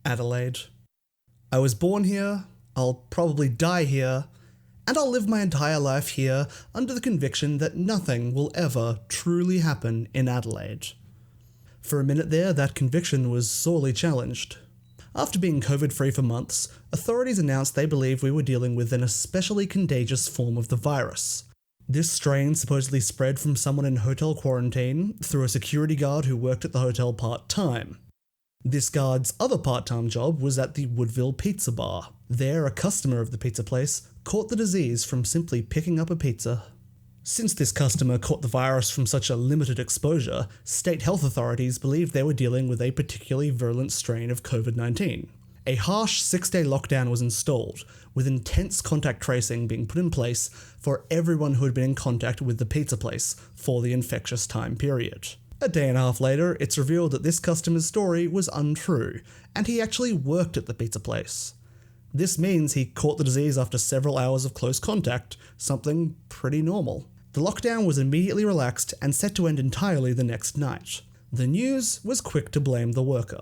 Adelaide. I was born here, I'll probably die here, and I'll live my entire life here under the conviction that nothing will ever truly happen in Adelaide. For a minute there, that conviction was sorely challenged. After being COVID-free for months, authorities announced they believed we were dealing with an especially contagious form of the virus. This strain supposedly spread from someone in hotel quarantine through a security guard who worked at the hotel part-time. This guard's other part-time job was at the Woodville Pizza Bar. There, a customer of the pizza place caught the disease from simply picking up a pizza. Since this customer caught the virus from such a limited exposure, state health authorities believed they were dealing with a particularly virulent strain of COVID-19. A harsh 6-day lockdown was installed, with intense contact tracing being put in place for everyone who had been in contact with the pizza place for the infectious time period. A day and a half later, it's revealed that this customer's story was untrue, and he actually worked at the pizza place. This means he caught the disease after several hours of close contact, something pretty normal. The lockdown was immediately relaxed and set to end entirely the next night. The news was quick to blame the worker.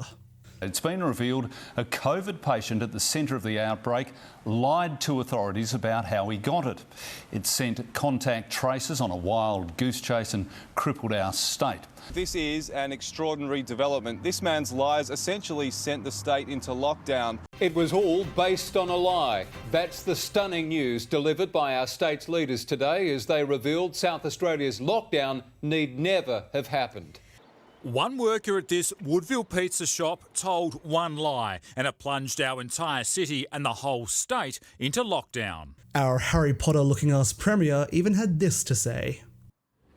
It's been revealed a COVID patient at the centre of the outbreak lied to authorities about how he got it. It sent contact tracers on a wild goose chase and crippled our state. This is an extraordinary development. This man's lies essentially sent the state into lockdown. It was all based on a lie. That's the stunning news delivered by our state's leaders today as they revealed South Australia's lockdown need never have happened. One worker at this Woodville pizza shop told one lie, and it plunged our entire city and the whole state into lockdown. Our Harry Potter-looking ass Premier even had this to say.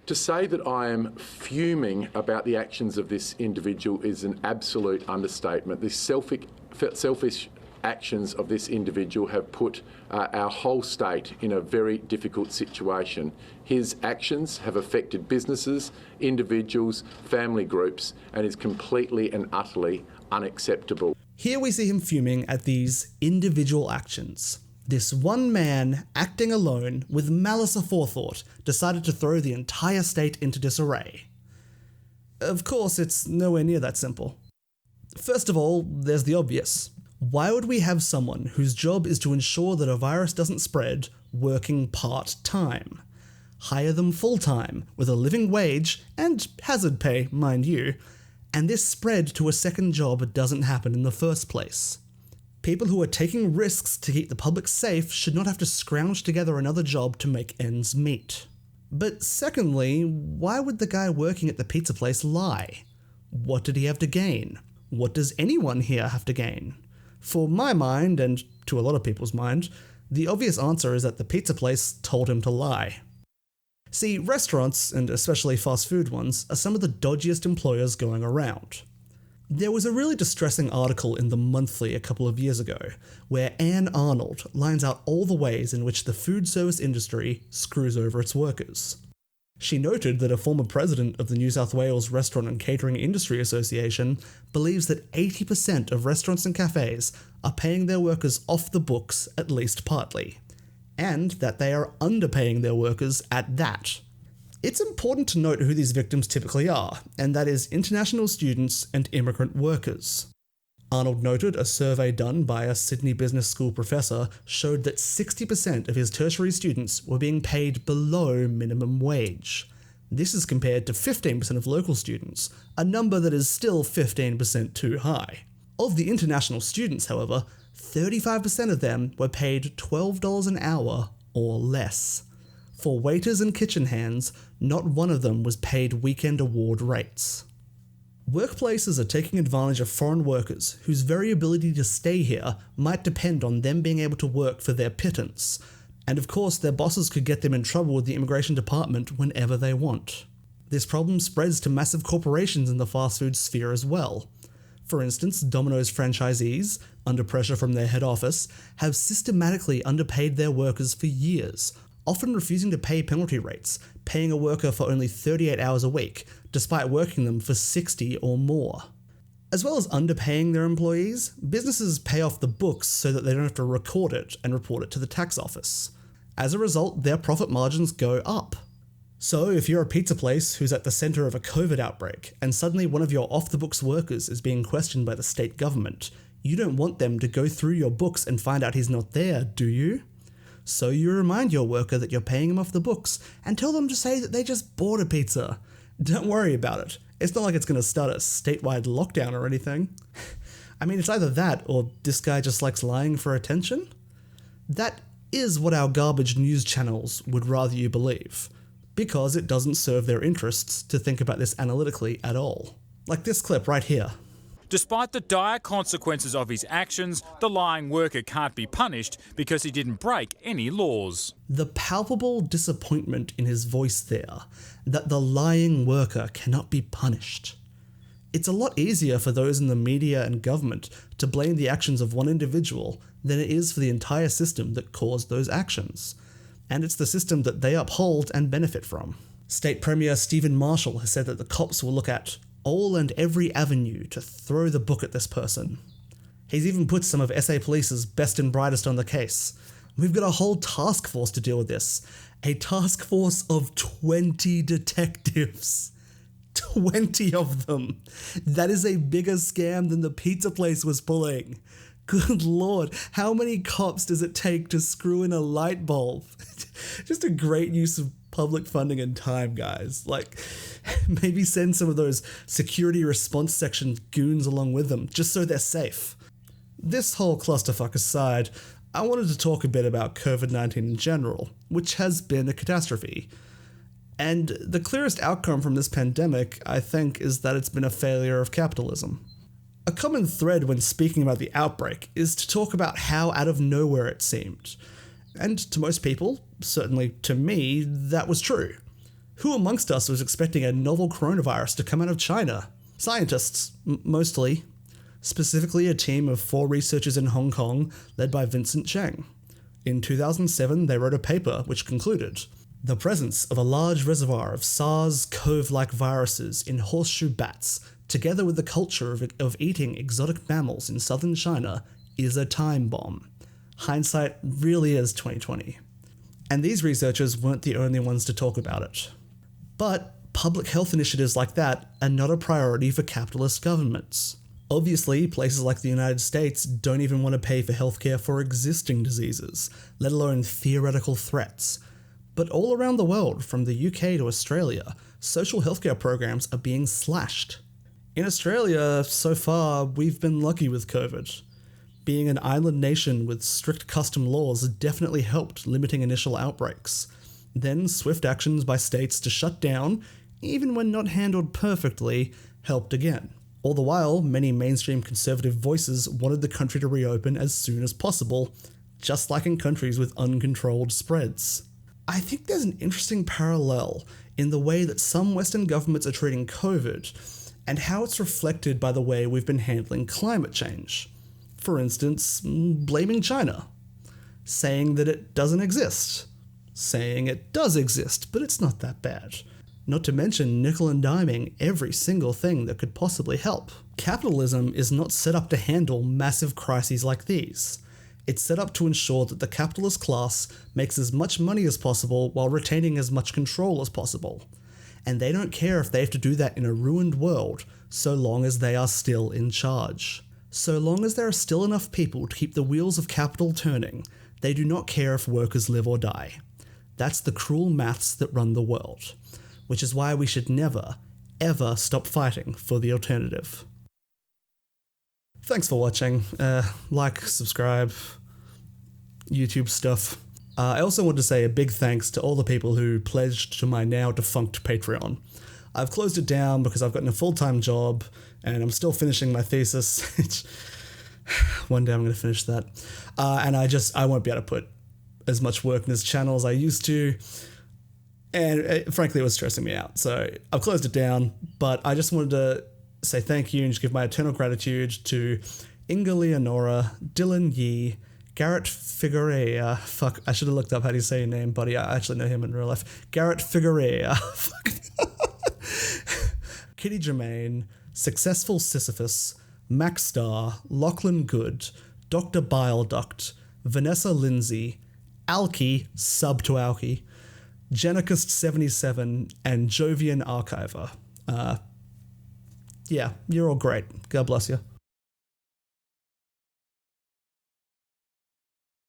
To say that I am fuming about the actions of this individual is an absolute understatement. The selfish actions of this individual have put our whole state in a very difficult situation. His actions have affected businesses, individuals, family groups, and is completely and utterly unacceptable. Here we see him fuming at these individual actions. This one man, acting alone, with malice aforethought, decided to throw the entire state into disarray. Of course, it's nowhere near that simple. First of all, there's the obvious. Why would we have someone whose job is to ensure that a virus doesn't spread working part-time? Hire them full-time, with a living wage, and hazard pay, mind you, and this spread to a second job doesn't happen in the first place. People who are taking risks to keep the public safe should not have to scrounge together another job to make ends meet. But secondly, why would the guy working at the pizza place lie? What did he have to gain? What does anyone here have to gain? For my mind, and to a lot of people's mind, the obvious answer is that the pizza place told him to lie. See, restaurants, and especially fast food ones, are some of the dodgiest employers going around. There was a really distressing article in The Monthly a couple of years ago, where Anne Arnold lines out all the ways in which the food service industry screws over its workers. She noted that a former president of the New South Wales Restaurant and Catering Industry Association believes that 80% of restaurants and cafes are paying their workers off the books at least partly, and that they are underpaying their workers at that. It's important to note who these victims typically are, and that is international students and immigrant workers. Arnold noted a survey done by a Sydney Business School professor showed that 60% of his tertiary students were being paid below minimum wage. This is compared to 15% of local students, a number that is still 15% too high. Of the international students, however, 35% of them were paid $12 an hour or less. For waiters and kitchen hands, not one of them was paid weekend award rates. Workplaces are taking advantage of foreign workers whose very ability to stay here might depend on them being able to work for their pittance, and of course their bosses could get them in trouble with the immigration department whenever they want. This problem spreads to massive corporations in the fast food sphere as well. For instance, Domino's franchisees, under pressure from their head office, have systematically underpaid their workers for years, often refusing to pay penalty rates, paying a worker for only 38 hours a week, despite working them for 60 or more. As well as underpaying their employees, businesses pay off the books so that they don't have to record it and report it to the tax office. As a result, their profit margins go up. So if you're a pizza place who's at the centre of a COVID outbreak, and suddenly one of your off-the-books workers is being questioned by the state government, you don't want them to go through your books and find out he's not there, do you? So you remind your worker that you're paying him off the books, and tell them to say that they just bought a pizza. Don't worry about it. It's not like it's going to start a statewide lockdown or anything. I mean, it's either that or this guy just likes lying for attention. That is what our garbage news channels would rather you believe, because it doesn't serve their interests to think about this analytically at all. Like this clip right here. Despite the dire consequences of his actions, the lying worker can't be punished because he didn't break any laws. The palpable disappointment in his voice there, that the lying worker cannot be punished. It's a lot easier for those in the media and government to blame the actions of one individual than it is for the entire system that caused those actions. And it's the system that they uphold and benefit from. State Premier Stephen Marshall has said that the cops will look at all and every avenue to throw the book at this person. He's even put some of SA Police's best and brightest on the case. We've got a whole task force to deal with this. A task force of 20 detectives. 20 of them. That is a bigger scam than the pizza place was pulling. Good lord, how many cops does it take to screw in a light bulb? Just a great use of public funding and time, guys. Like, maybe send some of those security response section goons along with them, just so they're safe. This whole clusterfuck aside, I wanted to talk a bit about COVID-19 in general, which has been a catastrophe. And the clearest outcome from this pandemic, I think, is that it's been a failure of capitalism. A common thread when speaking about the outbreak is to talk about how out of nowhere it seemed. And to most people, certainly to me, that was true. Who amongst us was expecting a novel coronavirus to come out of China? Scientists, mostly. Specifically a team of 4 researchers in Hong Kong led by Vincent Cheng. In 2007, they wrote a paper which concluded, the presence of a large reservoir of SARS-CoV-like viruses in horseshoe bats, together with the culture of eating exotic mammals in southern China, is a time bomb. Hindsight really is 2020. And these researchers weren't the only ones to talk about it. But public health initiatives like that are not a priority for capitalist governments. Obviously, places like the United States don't even want to pay for healthcare for existing diseases, let alone theoretical threats. But all around the world, from the UK to Australia, social healthcare programs are being slashed. In Australia, so far, we've been lucky with COVID. Being an island nation with strict custom laws definitely helped limiting initial outbreaks. Then swift actions by states to shut down, even when not handled perfectly, helped again. All the while, many mainstream conservative voices wanted the country to reopen as soon as possible, just like in countries with uncontrolled spreads. I think there's an interesting parallel in the way that some Western governments are treating COVID, and how it's reflected by the way we've been handling climate change. For instance, blaming China. Saying that it doesn't exist. Saying it does exist, but it's not that bad. Not to mention nickel and diming every single thing that could possibly help. Capitalism is not set up to handle massive crises like these. It's set up to ensure that the capitalist class makes as much money as possible while retaining as much control as possible. And they don't care if they have to do that in a ruined world, so long as they are still in charge. So long as there are still enough people to keep the wheels of capital turning, they do not care if workers live or die. That's the cruel maths that run the world. Which is why we should never, ever stop fighting for the alternative. Thanks for watching. Like, subscribe, YouTube stuff. I also want to say a big thanks to all the people who pledged to my now defunct Patreon. I've closed it down because I've gotten a full-time job and I'm still finishing my thesis. One day I'm going to finish that. And I won't be able to put as much work in this channel as I used to. And frankly, it was stressing me out. So I've closed it down, but I just wanted to say thank you and just give my eternal gratitude to Inga Leonora, Dylan Yee, Garrett Figuerea. Fuck, I should have looked up how do you say your name, buddy. I actually know him in real life. Garrett Figuerea. Kitty Germain, Successful Sisyphus, Max Star, Lachlan Good, Dr. Bile Duct, Vanessa Lindsay, Alki, sub to Alki, Genicist77, and Jovian Archiver. Yeah, you're all great. God bless you.